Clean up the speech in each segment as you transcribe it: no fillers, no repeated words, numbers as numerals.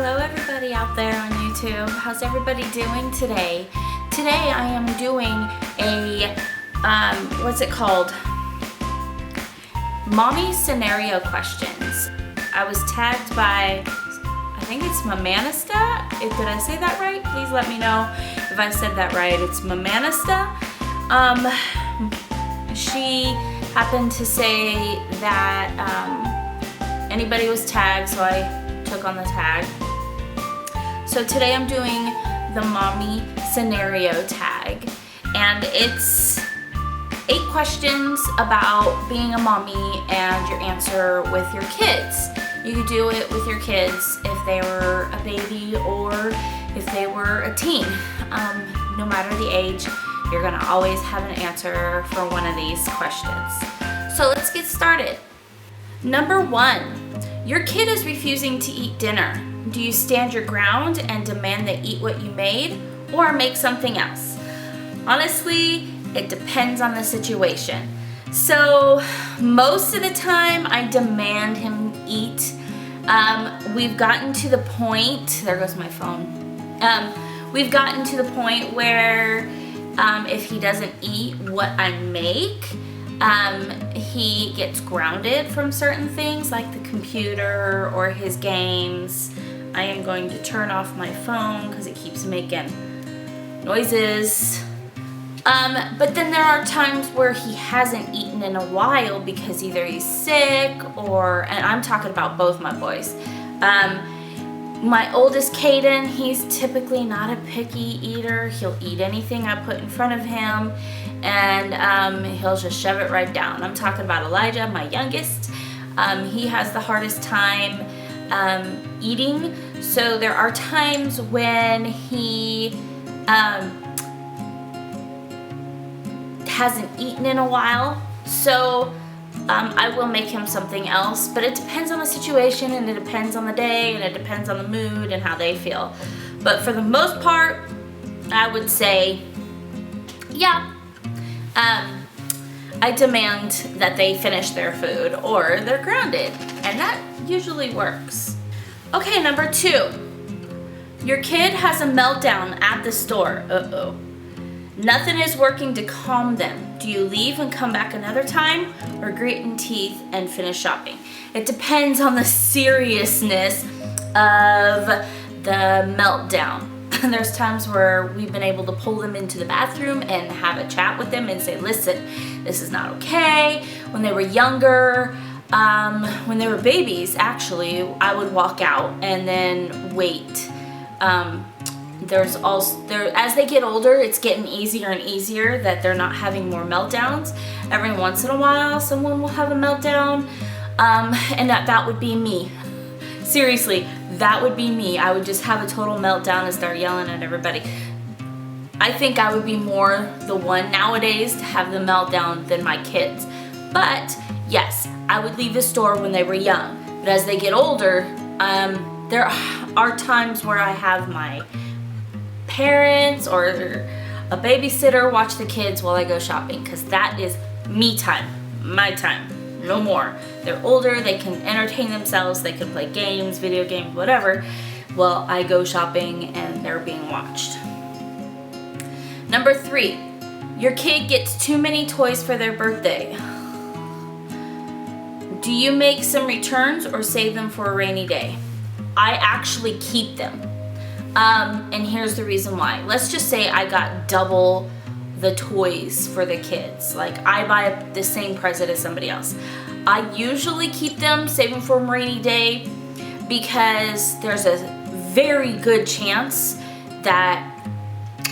Hello everybody out there on YouTube. How's everybody doing today? Today I am doing a, what's it called? Mommy scenario questions. I was tagged by, I think it's Mamanista. Did I say that right? Please let me know if I said that right. It's Mamanista. She happened to say that anybody was tagged, so I took on the tag. So today I'm doing the mommy scenario tag, and it's 8 questions about being a mommy and your answer with your kids. You could do it with your kids if they were a baby or if they were a teen. No matter the age, you're gonna always have an answer for one of these questions. So let's get started. Number 1, your kid is refusing to eat dinner. Do you stand your ground and demand they eat what you made, or make something else? Honestly, it depends on the situation. So most of the time I demand him eat. We've gotten to the point, there goes my phone. We've gotten to the point where if he doesn't eat what I make, he gets grounded from certain things like the computer or his games. I am going to turn off my phone because it keeps making noises. But then there are times where he hasn't eaten in a while because either he's sick or, and I'm talking about both my boys. My oldest Cayden, he's typically not a picky eater. He'll eat anything I put in front of him, and he'll just shove it right down. I'm talking about Elijah, my youngest. He has the hardest time eating, so there are times when he hasn't eaten in a while, so I will make him something else, but it depends on the situation, and it depends on the day, and it depends on the mood and how they feel. But for the most part, I would say, yeah, I demand that they finish their food or they're grounded, and that usually works. Okay, number 2, your kid has a meltdown at the store. Uh-oh. Nothing is working to calm them. Do you leave and come back another time, or grit teeth and finish shopping? It depends on the seriousness of the meltdown. There's times where we've been able to pull them into the bathroom and have a chat with them and say, listen, this is not okay. When they were younger, when they were babies, actually, I would walk out and then wait. There's also, as they get older, it's getting easier and easier that they're not having more meltdowns. Every once in a while, someone will have a meltdown, and that would be me. Seriously, that would be me. I would just have a total meltdown and start yelling at everybody. I think I would be more the one nowadays to have the meltdown than my kids. But yes, I would leave the store when they were young. But as they get older, there are times where I have my parents or a babysitter watch the kids while I go shopping, because that is me time, my time, no more. They're older, they can entertain themselves, they can play games, video games, whatever, while I go shopping and they're being watched. Number 3, your kid gets too many toys for their birthday. Do you make some returns or save them for a rainy day? I actually keep them. And here's the reason why. Let's just say I got double the toys for the kids. Like, I buy the same present as somebody else. I usually keep them, save them for a rainy day, because there's a very good chance that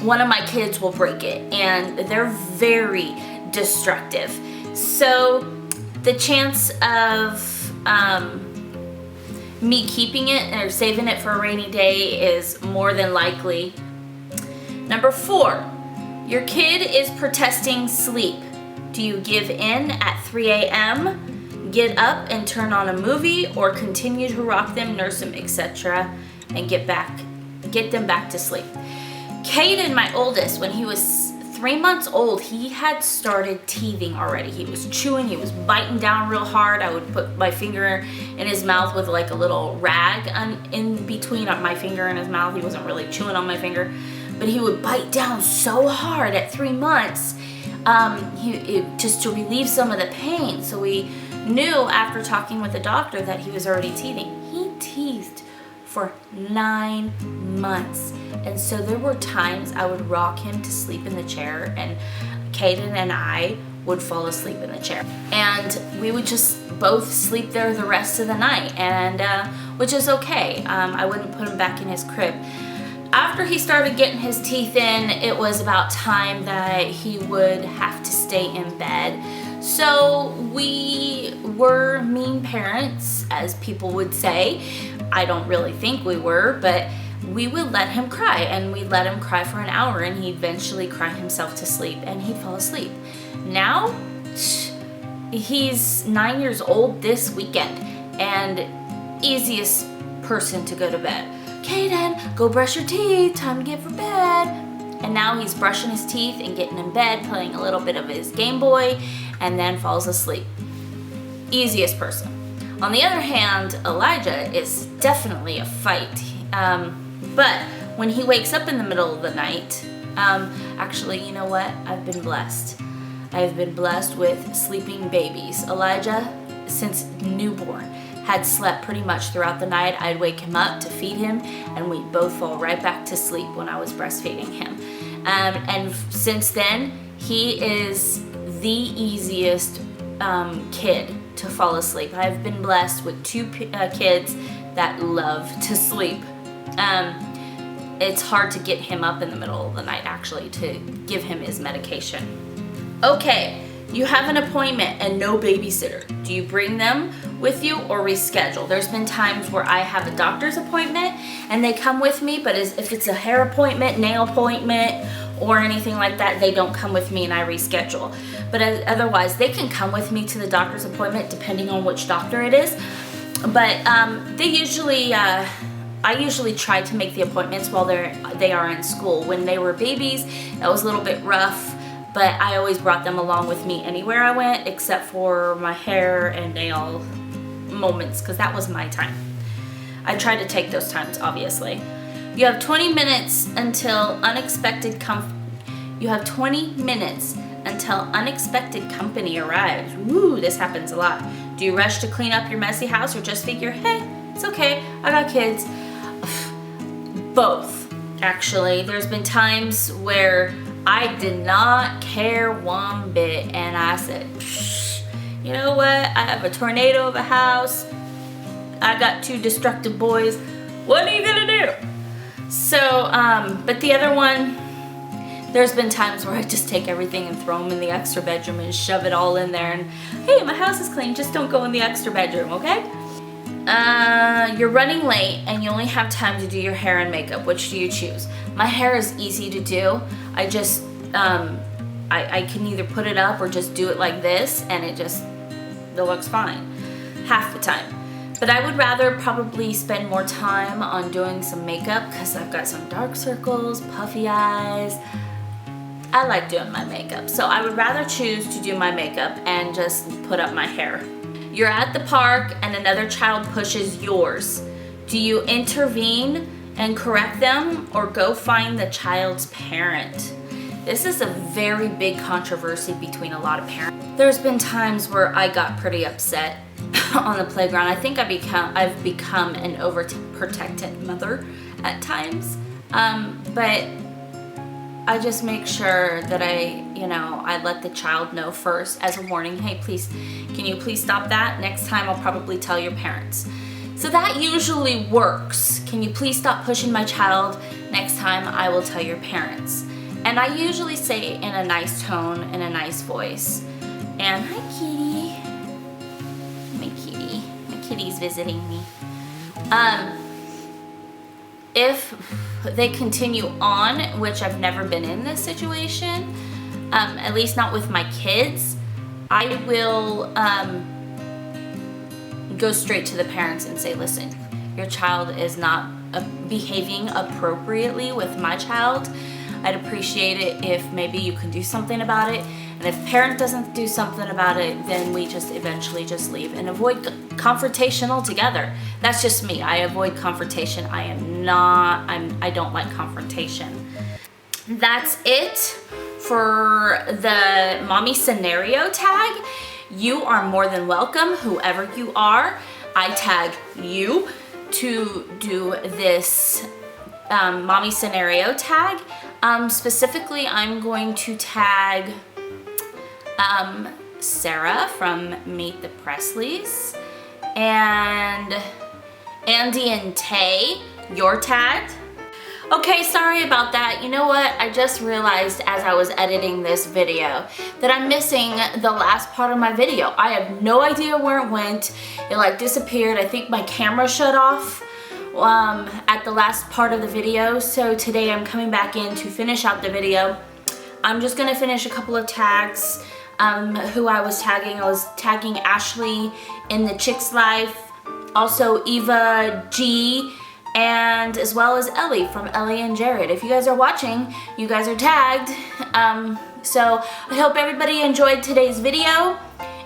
one of my kids will break it, and they're very destructive. So the chance of me keeping it or saving it for a rainy day is more than likely. Number 4, your kid is protesting sleep. Do you give in at 3 a.m., get up and turn on a movie, or continue to rock them, nurse them, etc., and get them back to sleep? Cayden, my oldest, when he was 3 months old, he had started teething already. He was chewing, he was biting down real hard. I would put my finger in his mouth with like a little rag in between my finger and his mouth. He wasn't really chewing on my finger, but he would bite down so hard at 3 months, just to relieve some of the pain. So we knew after talking with the doctor that he was already teething. He teethed for 9 months. And so there were times I would rock him to sleep in the chair, and Cayden and I would fall asleep in the chair. And we would just both sleep there the rest of the night, and which is okay. I wouldn't put him back in his crib. After he started getting his teeth in, it was about time that he would have to stay in bed. So we were mean parents, as people would say. I don't really think we were, but we would let him cry, and we'd let him cry for an hour, and he'd eventually cry himself to sleep, and he'd fall asleep. Now, he's 9 years old this weekend, and easiest person to go to bed. Cayden, go brush your teeth, time to get for bed. And now he's brushing his teeth and getting in bed, playing a little bit of his Game Boy, and then falls asleep. Easiest person. On the other hand, Elijah is definitely a fight. But when he wakes up in the middle of the night, actually, you know what? I've been blessed. I've been blessed with sleeping babies. Elijah, since newborn, had slept pretty much throughout the night. I'd wake him up to feed him, and we'd both fall right back to sleep when I was breastfeeding him. And since then, he is the easiest kid to fall asleep. I've been blessed with 2 kids that love to sleep. It's hard to get him up in the middle of the night, actually, to give him his medication. Okay, you have an appointment and no babysitter. Do you bring them with you or reschedule? There's been times where I have a doctor's appointment and they come with me, but if it's a hair appointment, nail appointment, or anything like that, they don't come with me and I reschedule. But otherwise, they can come with me to the doctor's appointment depending on which doctor it is. But they usually, I usually try to make the appointments while they are in school. When they were babies, that was a little bit rough, but I always brought them along with me anywhere I went, except for my hair and nail moments, because that was my time. I tried to take those times, obviously. You have 20 minutes until unexpected company arrives. Woo, this happens a lot. Do you rush to clean up your messy house or just figure, hey, it's okay, I got kids? Both, actually. There's been times where I did not care one bit, and I said, you know what, I have a tornado of a house, I got 2 destructive boys, what are you gonna do? So, but the other one, there's been times where I just take everything and throw them in the extra bedroom and shove it all in there, and hey, my house is clean, just don't go in the extra bedroom, okay? You're running late and you only have time to do your hair and makeup. Which do you choose? My hair is easy to do. I just, I can either put it up or just do it like this, and it looks fine half the time. But I would rather probably spend more time on doing some makeup because I've got some dark circles, puffy eyes. I like doing my makeup, so I would rather choose to do my makeup and just put up my hair. You're at the park and another child pushes yours. Do you intervene and correct them or go find the child's parent? This is a very big controversy between a lot of parents. There's been times where I got pretty upset on the playground. I think I've become an overprotective mother at times, but I just make sure that I let the child know first as a warning, hey, please, can you please stop that? Next time I'll probably tell your parents. So that usually works. Can you please stop pushing my child? Next time I will tell your parents. And I usually say in a nice tone, in a nice voice. And hi, kitty. My kitty's visiting me. If they continue on, which I've never been in this situation, at least not with my kids, I will go straight to the parents and say, listen, your child is not behaving appropriately with my child. I'd appreciate it if maybe you can do something about it. And if parent doesn't do something about it, then we just eventually just leave and avoid confrontation altogether. That's just me. I avoid confrontation. I don't like confrontation. That's it for the mommy scenario tag. You are more than welcome, whoever you are. I tag you to do this mommy scenario tag. Specifically, I'm going to tag Sarah from Meet the Presleys, and Andy and Tay, you're tagged. Okay, sorry about that. You know what? I just realized as I was editing this video that I'm missing the last part of my video. I have no idea where it went. It like disappeared. I think my camera shut off at the last part of the video. So today I'm coming back in to finish out the video. I'm just gonna finish a couple of tags. Who I was tagging Ashley in the Chick's Life, also Eva G, and as well as Ellie from Ellie and Jared. If you guys are watching, you guys are tagged. So I hope everybody enjoyed today's video,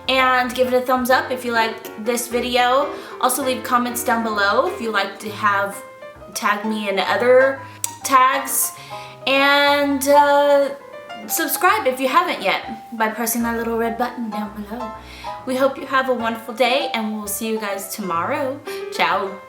and give it a thumbs up if you liked this video. Also leave comments down below if you like to have tag me in other tags, and subscribe if you haven't yet by pressing that little red button down below. We hope you have a wonderful day, and we'll see you guys tomorrow. Ciao.